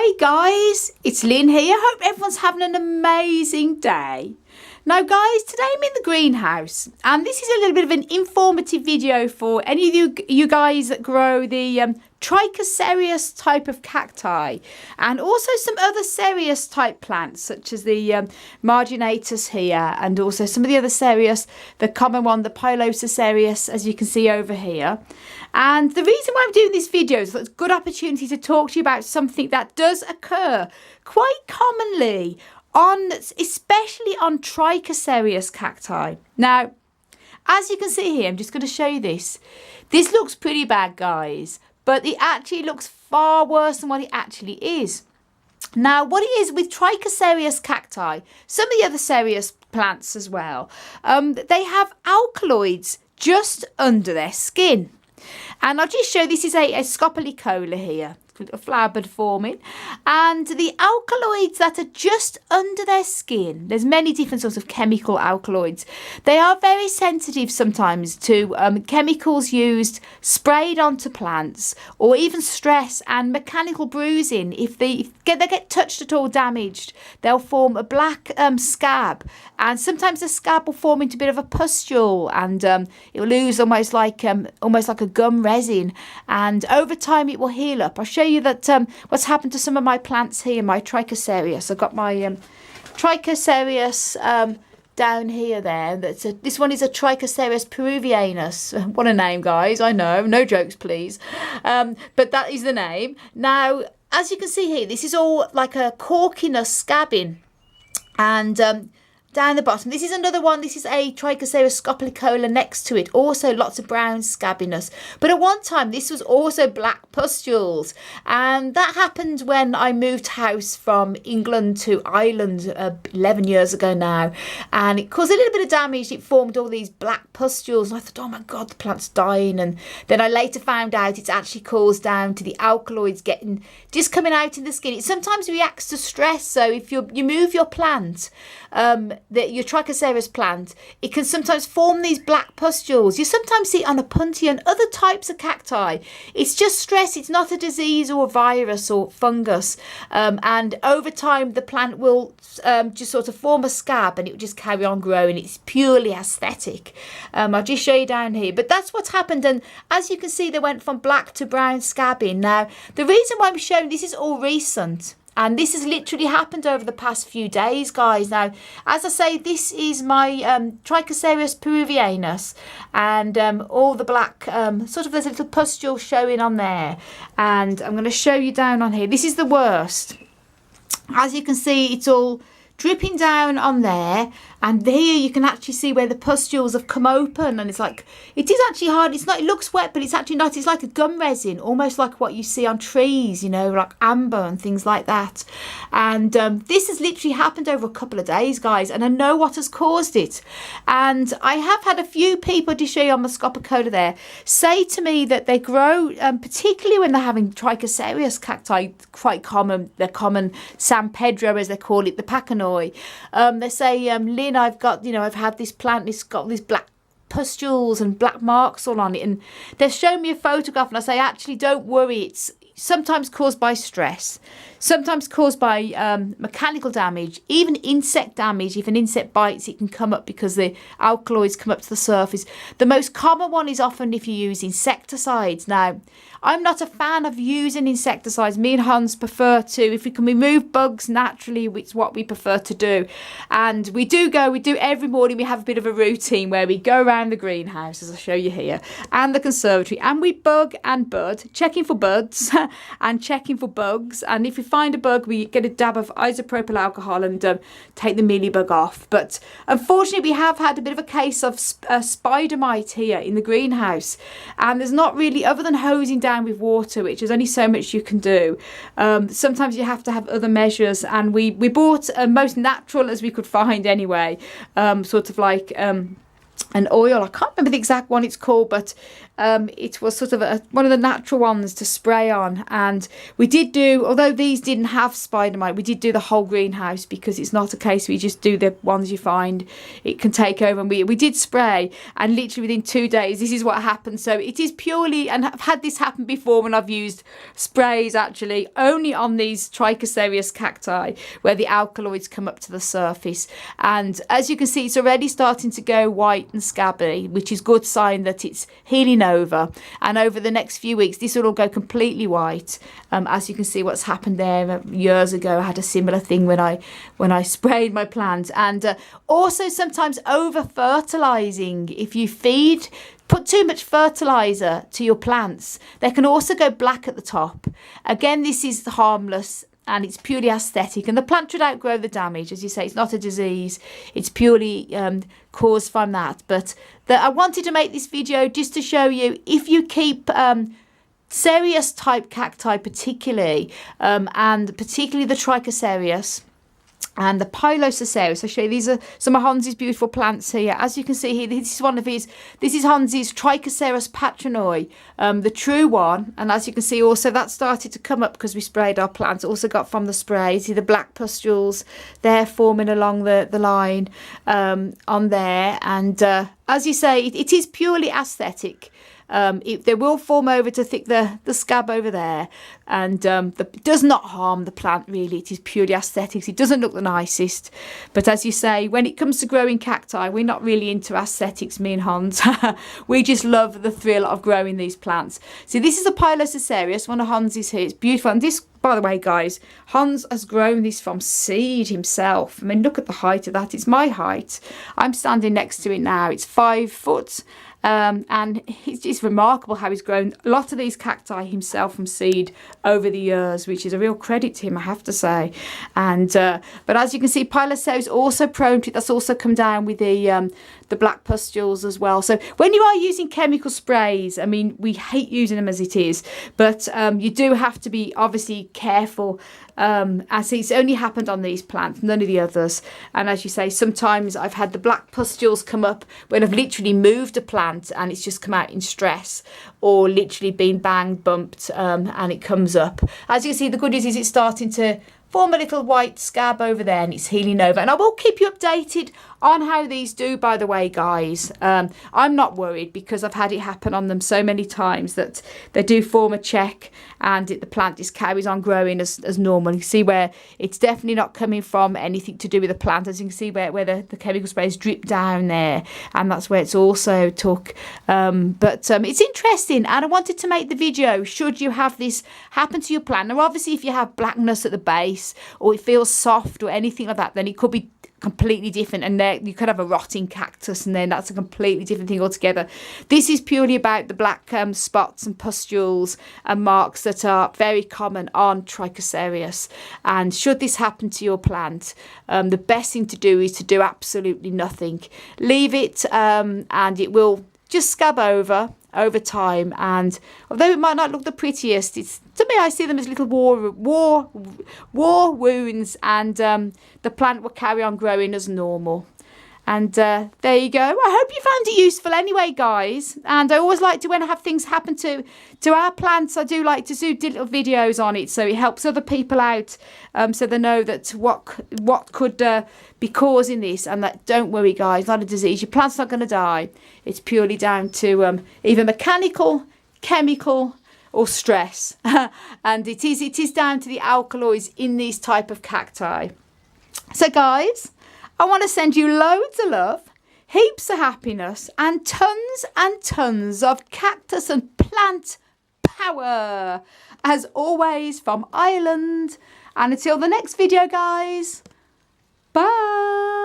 Hey guys, it's Lynn here. Hope everyone's having an amazing day. Now guys, today I'm in the greenhouse and this is a little bit of an informative video for any of you guys that grow the Trichocereus type of cacti and also some other Cereus type plants such as the marginatus here and also some of the other Cereus, the common one, the pilosa Cereus, as you can see over here. And the reason why I'm doing this video is that it's a good opportunity to talk to you about something that does occur quite commonly especially on Trichocereus cacti. Now, as you can see here, I'm just going to show you this. This looks pretty bad, guys, but it actually looks far worse than what it actually is. Now, what it is with Trichocereus cacti, some of the other Cereus plants as well, they have alkaloids just under their skin. And I'll just show this is a scopolycola here. A flower bud forming, and the alkaloids that are just under their skin, there's many different sorts of chemical alkaloids. They are very sensitive sometimes to chemicals used sprayed onto plants, or even stress and mechanical bruising. If they get touched at all, damaged, they'll form a black scab, and sometimes the scab will form into a bit of a pustule, and it will ooze almost like a gum resin, and over time it will heal up. I'll show you that what's happened to some of my plants here, my Trichocereus. I've got my Trichocereus down here there. This one is a Trichocereus peruvianus. What a name, guys. I know, no jokes please, but that is the name. Now, as you can see here, this is all like a corkiness scabbing, and down the bottom, this is another one. This is a Trichocereus scopolycola next to it. Also lots of brown scabbiness. But at one time, this was also black pustules. And that happened when I moved house from England to Ireland 11 years ago now. And it caused a little bit of damage. It formed all these black pustules. And I thought, oh my God, the plant's dying. And then I later found out it's actually caused down to the alkaloids just coming out in the skin. It sometimes reacts to stress. So if you move your plant, your Trichocereus plant, it can sometimes form these black pustules. You sometimes see it on a puntia and other types of cacti. It's just stress. It's not a disease or a virus or fungus. And over time, the plant will just sort of form a scab and it will just carry on growing. It's purely aesthetic. I'll just show you down here. But that's what's happened. And as you can see, they went from black to brown scabbing. Now, the reason why I'm showing this is all recent. And this has literally happened over the past few days, guys. Now, as I say, this is my Trichocereus peruvianus. And all the black, sort of there's a little pustule showing on there. And I'm going to show you down on here. This is the worst. As you can see, it's all dripping down on there, and here you can actually see where the pustules have come open, and it is actually hard. It looks wet, but it's actually not. It's like a gum resin, almost like what you see on trees, like amber and things like that. And this has literally happened over a couple of days, guys, and I know what has caused it. And I have had a few people, to show you on the scopocola there, say to me that they grow, particularly when they're having Trichocereus cacti, quite common. They're common San Pedro, as they call it, the Pacanoy. They say, Lynn, I've had this plant, it's got these black pustules and black marks all on it. And they've shown me a photograph and I say, actually, don't worry. It's sometimes caused by stress, sometimes caused by mechanical damage, even insect damage. If an insect bites, it can come up because the alkaloids come up to the surface. The most common one is often if you use insecticides. Now, I'm not a fan of using insecticides. Me and Hans prefer to, if we can remove bugs naturally, it's what we prefer to do. And we do every morning, we have a bit of a routine where we go around the greenhouse, as I'll show you here, and the conservatory, and we bug and bud, checking for buds and checking for bugs. And if we find a bug, we get a dab of isopropyl alcohol and take the mealybug off. But unfortunately, we have had a bit of a case of spider mite here in the greenhouse. And there's not really, other than hosing down with water, which is only so much you can do. Sometimes you have to have other measures, and we bought most natural as we could find anyway, sort of like an oil. I can't remember the exact one it's called, but it was sort of one of the natural ones to spray on. And we did do, although these didn't have spider mite, we did do the whole greenhouse, because it's not a case where you just do the ones you find. It can take over, and we did spray, and literally within 2 days this is what happened. So it is purely, and I've had this happen before when I've used sprays actually only on these Trichocereus cacti, where the alkaloids come up to the surface, and as you can see it's already starting to go white and scabby, which is good sign that it's healing over. And over the next few weeks this will all go completely white. As you can see what's happened there. Years ago I had a similar thing when I sprayed my plants. And also sometimes over fertilizing, if you put too much fertilizer to your plants, they can also go black at the top. Again, this is harmless and it's purely aesthetic, and the plant should outgrow the damage. As you say, it's not a disease, it's purely caused from that. But I wanted to make this video just to show you, if you keep Cereus type cacti particularly, and particularly the Trichocereus and the Cereus. I'll show you, these are some of Hansi's beautiful plants here. As you can see here, this is one of his, this is Hansi's Trichocereus patronoi, the true one. And as you can see also, that started to come up because we sprayed our plants. Also got from the spray. See the black pustules there forming along the line on there. And as you say, it is purely aesthetic. They will form over to thick the scab over there, and it does not harm the plant really. It is purely aesthetics. It doesn't look the nicest, but as you say, when it comes to growing cacti, we're not really into aesthetics, me and Hans. We just love the thrill of growing these plants. So this is a Cereus, one of Hans's here. It's beautiful, and this, by the way guys, Hans has grown this from seed himself. I mean, look at the height of that. It's my height. I'm standing next to it now. It's 5 foot. And it's remarkable how he's grown a lot of these cacti himself from seed over the years, which is a real credit to him, I have to say. And but as you can see, Cereus is also prone to it. That's also come down with the black pustules as well. So when you are using chemical sprays, I mean, we hate using them as it is, but you do have to be obviously careful, as it's only happened on these plants, none of the others. And as you say, sometimes I've had the black pustules come up when I've literally moved a plant and it's just come out in stress, or literally been banged, bumped, and it comes up. As you can see, the good news is it's starting to form a little white scab over there, and it's healing over. And I will keep you updated on how these do, by the way, guys. I'm not worried, because I've had it happen on them so many times that they do form a check, and the plant just carries on growing as normal. You can see where it's definitely not coming from anything to do with the plant. As you can see where the chemical sprays drip down there, and that's where it's also took. But it's interesting, and I wanted to make the video should you have this happen to your plant. Now obviously if you have blackness at the base, or it feels soft or anything like that, then it could be completely different, and there you could have a rotting cactus, and then that's a completely different thing altogether. This is purely about the black spots and pustules and marks that are very common on Trichocereus. And should this happen to your plant, the best thing to do is to do absolutely nothing. Leave it, and it will just scab over time. And although it might not look the prettiest, it's, to me, I see them as little war wounds, and the plant will carry on growing as normal. And there you go. I hope you found it useful anyway, guys. And I always like to, when I have things happen to our plants, I do like to do little videos on it, so it helps other people out, so they know that what could be causing this, and that, don't worry guys, not a disease. Your plant's not going to die. It's purely down to either mechanical, chemical, or stress. And it is down to the alkaloids in these type of cacti. So guys, I want to send you loads of love, heaps of happiness, and tons of cactus and plant power, as always, from Ireland. And until the next video, guys, bye.